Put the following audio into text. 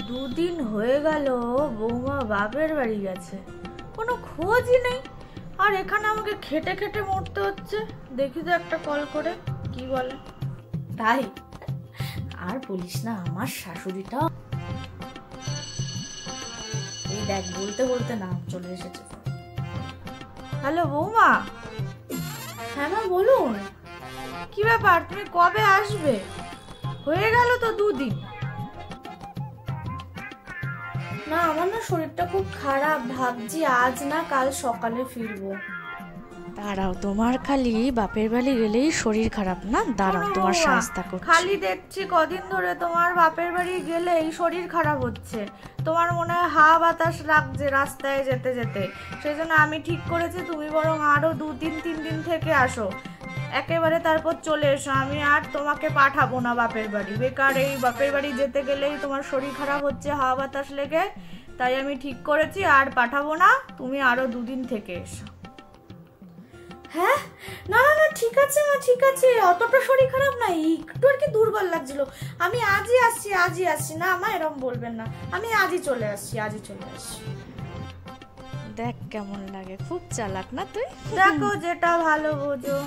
দুদিন হয়ে গেল বৌমা বাপের বাড়ি গেছে, কোনো খোঁজই নেই। আর এখানে আমাকে খেটে খেটে মরতে হচ্ছে। দেখি তো একটা কল করে কি বলে। তাই আর বলিস না, আমার শাশুড়িটা এই দেখ বলতে বলতে না চলে এসেছে। হ্যালো বৌমা। হ্যাঁ মা বলুন। কি ব্যাপার, তুমি কবে আসবে? হয়ে গেল তো দুদিন। না আমার না শরীরটা খুব খারাপ, ভাবছি আজ না কাল সকালে ফিরবো। দাঁড়াও, তোমার খালি বাপের বাড়ি গেলেই শরীর খারাপ না? দাঁড়াও, তোমার শাস্তা করছি। খালি দেখছি কদিন ধরে তোমার বাপের বাড়ি গেলেই শরীর খারাপ হচ্ছে। তোমার মনে হয় হাওয়া বাতাস লাগছে রাস্তায় যেতে যেতে। সেই জন্য আমি ঠিক করেছি তুমি বরং আরো 2-3 দিন থেকে আসো, একেবারে তারপর চলে এসো। আমি আর তোমাকে পাঠাবো না বাপের বাড়ি। বেকার এই বাপের বাড়ি যেতে গেলেই তোমার শরীর খারাপ হচ্ছে হাওয়া বাতাস লেগে। তাই আমি ঠিক করেছি আর পাঠাবো না, তুমি আরো 2 দিন থেকে এসো। হ্যাঁ না না না ঠিক আছে মা, ঠিক আছে, অতটা শরীর খারাপ নাই, একটু আর কি দুর্বল লাগছিল। আমি আজই আসছি। না মা এরকম বলবেন না, আমি আজই চলে আসছি। দেখ কেমন লাগে, খুব চালাক না তুই? দেখো যেটা ভালো বোঝো।